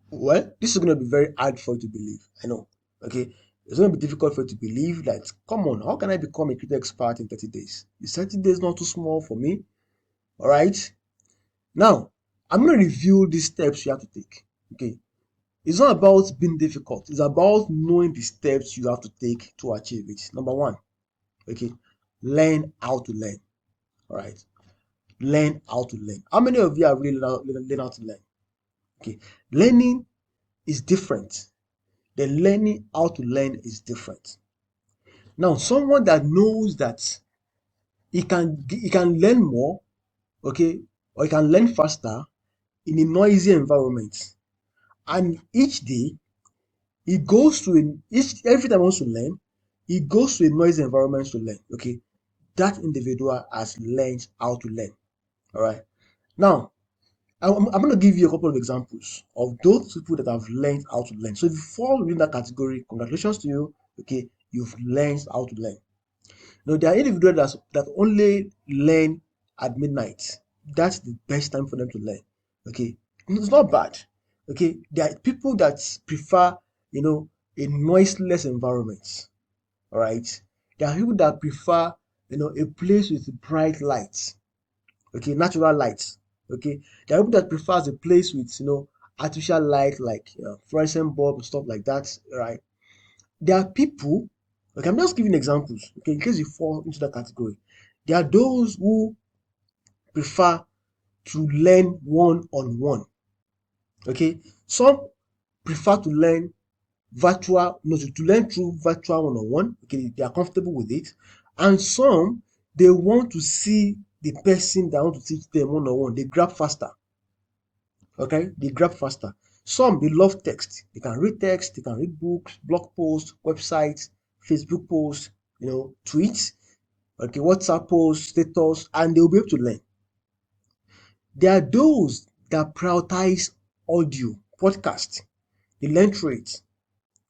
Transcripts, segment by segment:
Well, this is going to be very hard for you to believe. I know. Okay. It's going to be difficult for you to believe that, come on, how can I become a crypto expert in 30 days? Is 30 days not too small for me? All right. Now, I'm going to review these steps you have to take. Okay. It's not about being difficult. It's about knowing the steps you have to take to achieve it. Number one, okay, learn how to learn. All right. Learn how to learn. How many of you have really learned how to learn? Okay. Learning is different. The learning how to learn is different. Now, someone that knows that he can learn more, okay, or he can learn faster in a noisy environment, and each day he goes to each every time he wants to learn, he goes to a noisy environment to learn. Okay, that individual has learned how to learn. All right. Now, I'm going to give you a couple of examples of those people that have learned how to learn. So if you fall within that category, congratulations to you. Okay, you've learned how to learn. No, there are individuals that only learn at midnight. That's the best time for them to learn. Okay, it's not bad. Okay, there are people that prefer, you know, a noiseless environment. All right, there are people that prefer, a place with bright lights. Okay, natural lights. Okay, there are people that prefers a place with, artificial light like fluorescent bulb and stuff like that. Right, there are people, okay, I'm just giving examples, okay, in case you fall into that category. There are those who prefer to learn one on one. Okay, some prefer to learn virtual, no, to learn through virtual one on one. Okay, they are comfortable with it, and some they want to see the person that want to teach them one on one. They grab faster. Okay, they grab faster. Some they love text. They can read text, they can read books, blog posts, websites, Facebook posts, tweets, okay, WhatsApp posts, status, and they'll be able to learn. There are those that prioritize audio, podcast, they learn through it,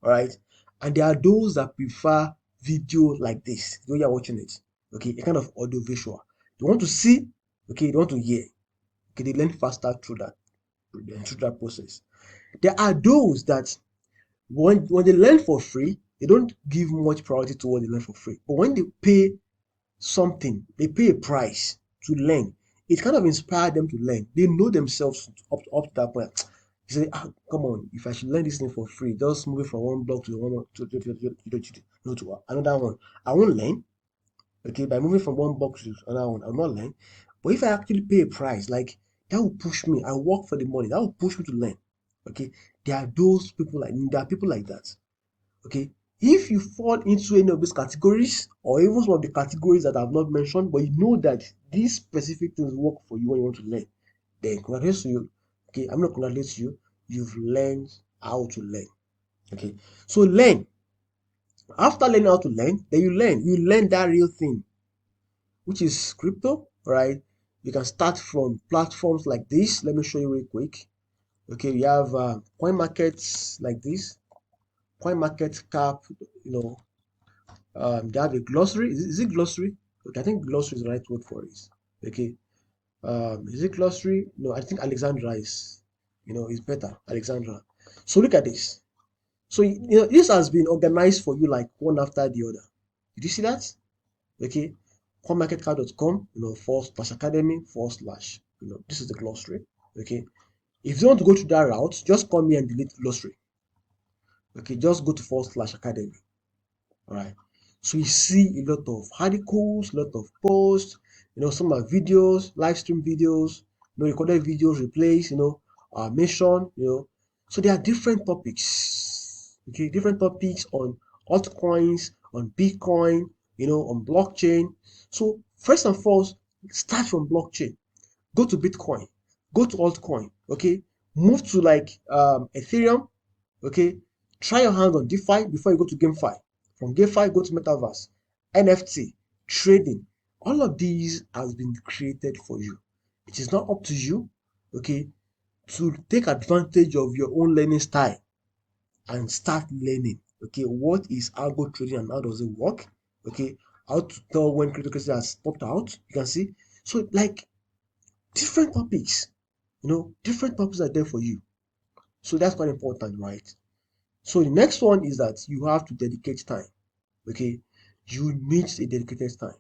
all right? And there are those that prefer video like this, the way you're watching it, okay, a kind of audio visual. They want to see, okay, they want to hear, okay, they learn faster through that process. There are those that when they learn for free, they don't give much priority to what they learn for free. But when they pay something, they pay a price to learn, it kind of inspires them to learn. They know themselves up to that point. You say, come on, if I should learn this thing for free, just moving from one block to one to another one, I won't learn. Okay, by moving from one box to another one, I'll not learn. But if I actually pay a price, like that will push me. I work for the money. That will push me to learn. Okay, there are people like that. Okay, if you fall into any of these categories, or even some of the categories that I've not mentioned, but you know that these specific things work for you when you want to learn, then congratulations to you. Okay, I'm not congratulating you. You've learned how to learn. Okay, so learn. After learning how to learn, then you learn that real thing, which is crypto, right? You can start from platforms like this. Let me show you real quick. Okay, we have coin markets like this, coin market cap, you know, they have a glossary. Is it glossary? Okay, I think glossary is the right word for it. Okay, is it glossary? No, I think Alexandra is better. Alexandra. So look at this. So this has been organized for you like one after the other. Did you see that? Okay, coinmarketcap.com, forward slash academy forward slash, this is the glossary. Okay, if you want to go to that route, just come here and delete glossary. Okay, just go to forward slash academy. All right. So you see a lot of articles, a lot of posts, some are videos, live stream videos, recorded videos, replays, mention, So there are different topics, okay, different topics on altcoins, on Bitcoin, on blockchain. So first and foremost, start from blockchain, go to Bitcoin, go to altcoin, okay, move to like Ethereum, okay, try your hand on DeFi before you go to GameFi. From GameFi, go to Metaverse, NFT, trading. All of these has been created for you. It is not up to you, okay, to take advantage of your own learning style and start learning. Okay, what is algo trading and how does it work? Okay, how to tell when cryptocurrency has popped out. You can see. So, like different topics, different topics are there for you. So that's quite important, right? So the next one is that you have to dedicate time. Okay, you need a dedicated time.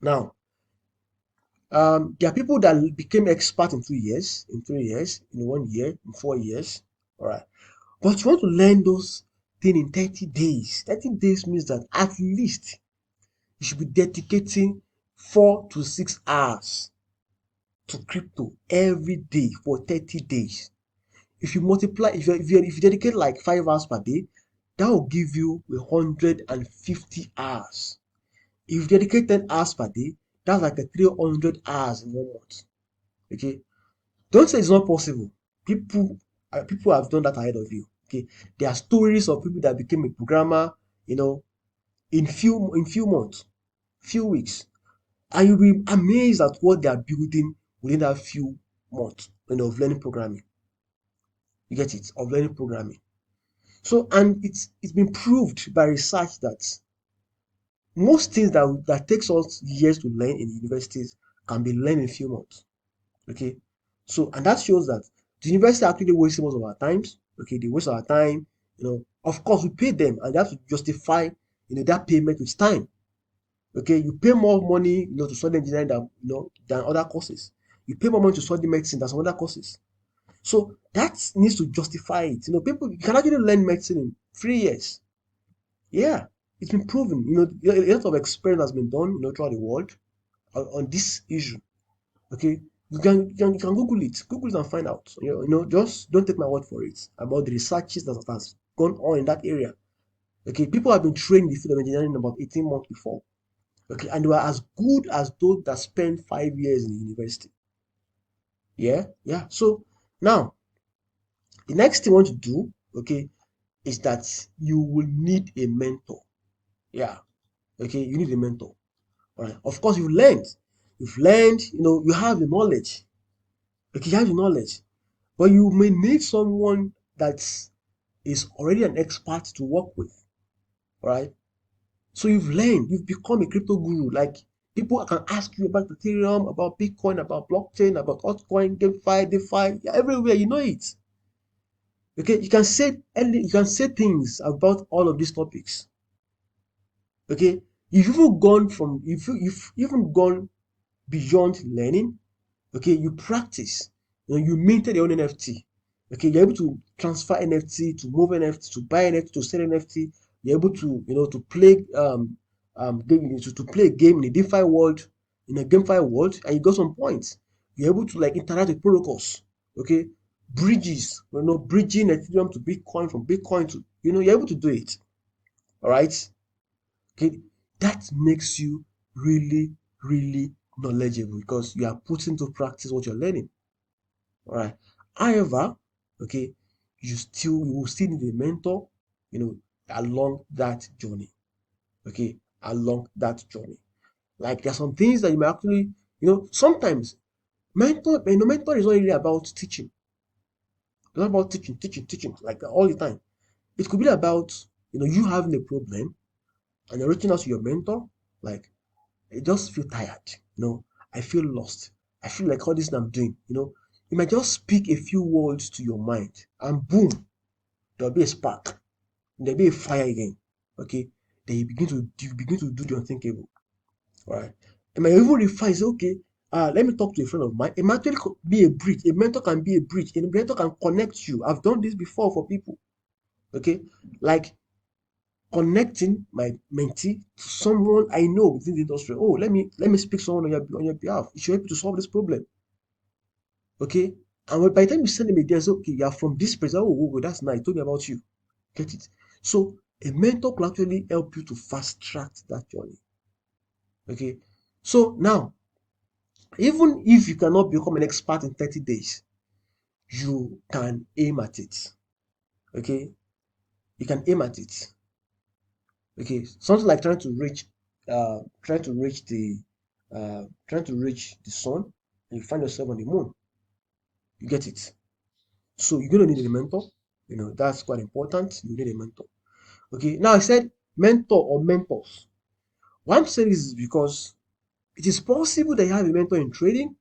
Now, there are people that became expert in 2 years, in 3 years, in 1 year, in 4 years. All right, but you want to learn those things in 30 days. 30 days means that at least you should be dedicating 4 to 6 hours to crypto every day for 30 days. If you multiply, if you dedicate like 5 hours per day, that will give you 150 hours. If you dedicate 10 hours per day, that's like a 300 hours in 1 month. Okay, don't say it's not possible. People have done that ahead of you. Okay, there are stories of people that became a programmer, you know, in few months, few weeks, and you'll be amazed at what they are building within that few months, of learning programming. You get it? Of learning programming. So, and it's been proved by research that most things that takes us years to learn in universities can be learned in a few months. Okay, so and that shows that the university actually wastes most of our times. Okay, they waste our time. Of course, we pay them, and they have to justify that payment with time. Okay, you pay more money to study engineering than other courses. You pay more money to study medicine than some other courses. So that needs to justify it. People, you can actually learn medicine in 3 years. Yeah, it's been proven. A lot of experiment has been done, throughout the world on this issue. Okay, you can Google it, and find out. Just don't take my word for it about the researches that has gone on in that area. Okay, people have been trained in the field of engineering about 18 months before. Okay, and they were as good as those that spent 5 years in the university. Yeah, yeah. So now the next thing you want to do, okay, is that you will need a mentor. Yeah, okay, you need a mentor. All right. Of course, you've learned, you have the knowledge. Okay, you have the knowledge, but you may need someone that is already an expert to work with. All right. So you've become a crypto guru. Like, people can ask you about Ethereum, about Bitcoin, about blockchain, about altcoin, GameFi, DeFi, yeah, everywhere. You know it. Okay, you can say things about all of these topics. Okay, you've even gone beyond learning. Okay, you practice. You minted your own NFT. Okay, you're able to transfer NFT, to move NFT, to buy NFT, to sell NFT. You're able to to play to play a game in a DeFi world, in a GameFi world, and you got some points. You're able to like interact with protocols. Okay, bridges. Bridging Ethereum to Bitcoin, from Bitcoin to you're able to do it. All right. Okay, that makes you really, really knowledgeable because you are putting into practice what you're learning. All right. However, okay, you will still need a mentor, you know, along that journey. Okay, along that journey. Like, there are some things that you may actually, sometimes mentor is not really about teaching. It's not about teaching like all the time. It could be about you having a problem and you're reaching out to your mentor, like, I just feel tired, I feel lost. I feel like all this I'm doing, you might just speak a few words to your mind and boom, there'll be a spark, there'll be a fire again. Okay. Then you begin to do the unthinkable. All right. It might even refine, say, okay, let me talk to a friend of mine. It might actually be a bridge. A mentor can be a bridge. A mentor can connect you. I've done this before for people. Okay. Like, connecting my mentee to someone I know within the industry. Oh, let me speak to someone on your behalf. You should be able to solve this problem. Okay. And by the time you send them a day, say, okay, you're from this place. Oh, that's nice. Told me about you. Get it? So a mentor can actually help you to fast track that journey. Okay. So now, even if you cannot become an expert in 30 days, you can aim at it. Okay. You can aim at it. Okay, something like trying to reach the sun, and you find yourself on the moon. You get it. So you're gonna need a mentor. That's quite important. You need a mentor. Okay, now I said mentor or mentors. Why I'm saying this is because it is possible that you have a mentor in trading.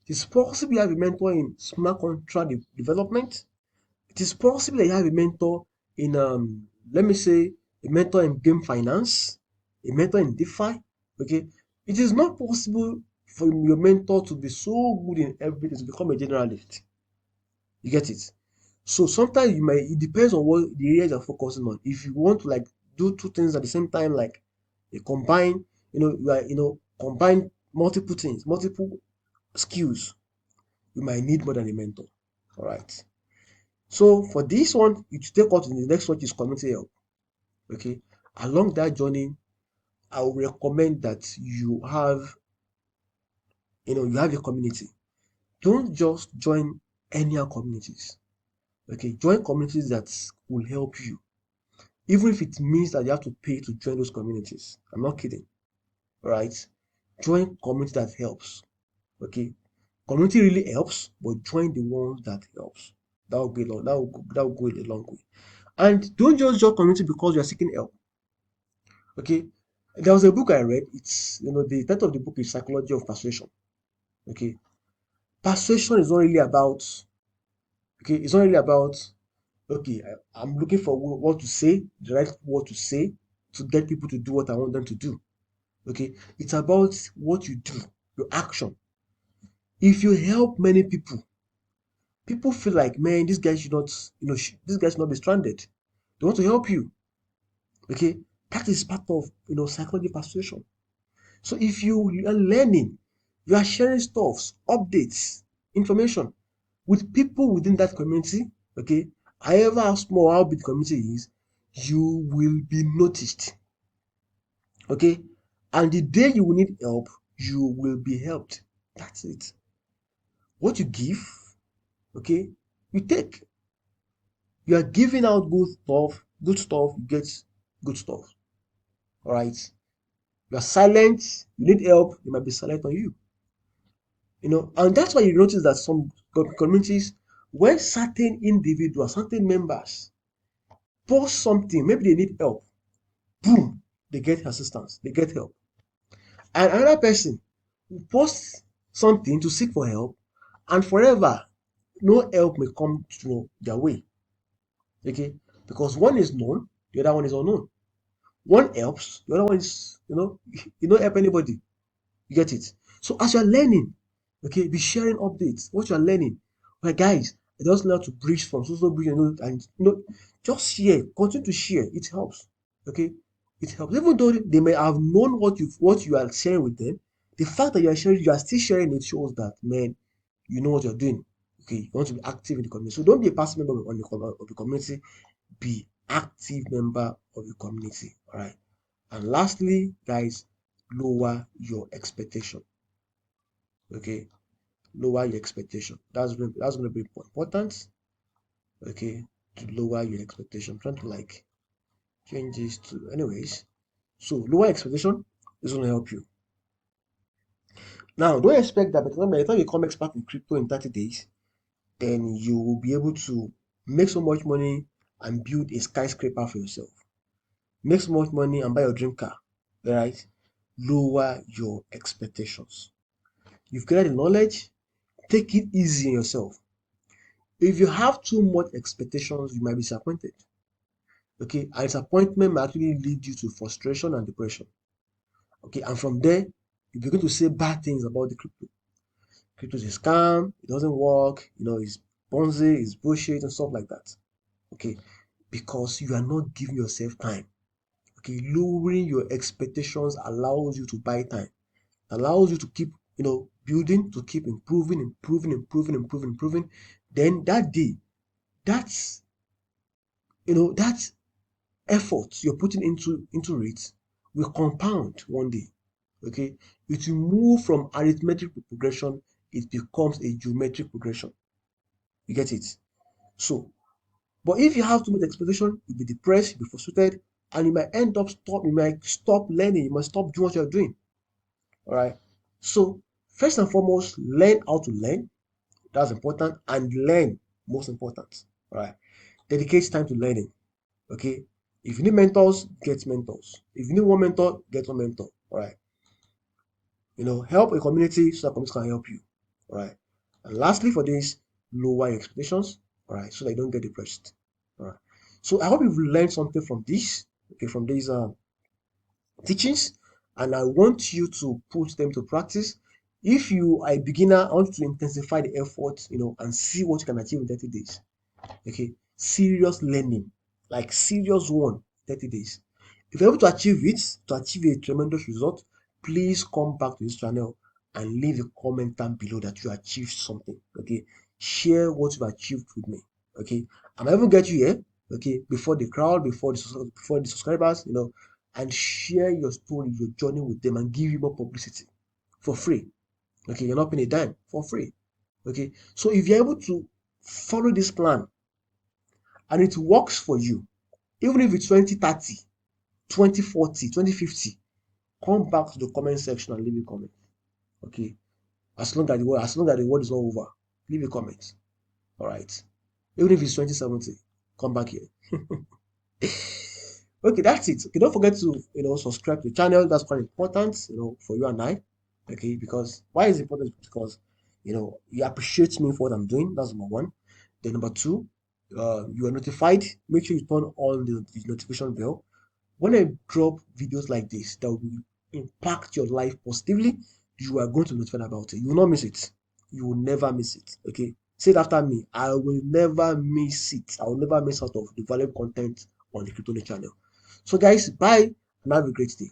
It is possible you have a mentor in smart contract development. It is possible that you have a mentor in let me say a mentor in game finance, a mentor in DeFi. Okay, it is not possible for your mentor to be so good in everything to become a generalist. You get it? So sometimes you might, it depends on what the areas you're focusing on. If you want to like do two things at the same time, like a combine, combine multiple things, multiple skills, you might need more than a mentor. All right. So for this one, you should take out in the next one is community help. Okay. Along that journey, I will recommend that you have a community. Don't just join any other communities. Okay. Join communities that will help you, even if it means that you have to pay to join those communities. I'm not kidding. All right. Join community that helps. Okay. Community really helps, but join the ones that helps. That will go long. That will go a long way. And don't just join community because you are seeking help. Okay. There was a book I read. The title of the book is Psychology of Persuasion. Okay. Persuasion is not really about, okay, it's not really about, okay, I'm looking for what to say, the right word to say to get people to do what I want them to do. Okay. It's about what you do, your action. If you help many people, people feel like, man, this guy should not, this guy should not be stranded. They want to help you. Okay. That is part of, psychology persuasion. So if you are learning, you are sharing stuffs, updates, information with people within that community, okay, however how small, how big the community is, you will be noticed, okay? And the day you will need help, you will be helped. That's it. What you give, okay, you take. You are giving out good stuff, you get good stuff. All right. You are silent, you need help, they might be silent on you. And that's why you notice that some communities, when certain individuals, certain members post something, maybe they need help, boom, they get assistance, they get help. And another person will post something to seek for help, and forever, no help may come their way. Okay? Because one is known, the other one is unknown. One helps, the other one is, you don't help anybody. You get it? So as you're learning, okay, be sharing updates, what you're learning. Like guys, I just learned to bridge from social bridge, and just share, continue to share. It helps. Okay? It helps. Even though they may have known what you are sharing with them, the fact that you are still sharing it shows that, man, you know what you're doing. Okay, you want to be active in the community. So don't be a passive member of the community, be active member of the community. All right. And lastly, guys, lower your expectation. Okay, lower your expectation. That's going to be important. Okay, to lower your expectation. I'm trying to like change this to anyways. So lower expectation is going to help you. Now, don't expect that by the time you become expert in crypto in 30 days, then you will be able to make so much money and build a skyscraper for yourself. Make so much money and buy your dream car. Right? Lower your expectations. You've gathered the knowledge, take it easy on yourself. If you have too much expectations, you might be disappointed. Okay, and disappointment may actually lead you to frustration and depression. Okay, and from there, you begin to say bad things about the crypto. Crypto is a scam, it doesn't work, it's Ponzi, it's bullshit, and stuff like that. Okay, because you are not giving yourself time. Okay, lowering your expectations allows you to buy time, allows you to keep, building, to keep improving, improving, improving, improving, improving. Then that day, that's, that effort you're putting into it will compound one day. Okay, it will move from arithmetic progression, it becomes a geometric progression. You get it? So, but if you have too much expectation, you'll be depressed, you'll be frustrated, and you might stop learning, you might stop doing what you're doing. All right. So, first and foremost, learn how to learn. That's important, and learn, most important. All right. Dedicate time to learning. Okay. If you need mentors, get mentors. If you need one mentor, get one mentor. All right. Help a community so that community can help you. All right. And lastly, for this, lower your expectations. All right, so they don't get depressed. All right. So I hope you've learned something from this, okay, from these teachings, and I want you to put them to practice. If you are a beginner, I want you to intensify the effort, and see what you can achieve in 30 days. Okay, serious learning, like serious one, 30 days. If you're able to achieve it, to achieve a tremendous result, please come back to this channel and leave a comment down below that you achieved something. Okay, share what you've achieved with me. Okay, I might even get you here, okay, before the crowd, before the subscribers, and share your story, your journey with them, and give you more publicity for free. Okay, you're not paying a dime, for free. Okay, so if you're able to follow this plan and it works for you, even if it's 2030, 2040, 2050, come back to the comment section and leave a comment. Okay, as long as the word is not over, leave a comment. All right, even if it's 2070, come back here. Okay, that's it. Okay, don't forget to subscribe to the channel. That's quite important, for you and I. Okay, because why is it important? Because you appreciate me for what I'm doing. That's number one. Then number two, you are notified. Make sure you turn on the notification bell. When I drop videos like this that will impact your life positively, you are going to be notified about it. You will not miss it. You will never miss it. Okay, say it after me. I will never miss it. I will never miss out of the valuable content on the Crypto channel. So guys, bye and have a great day.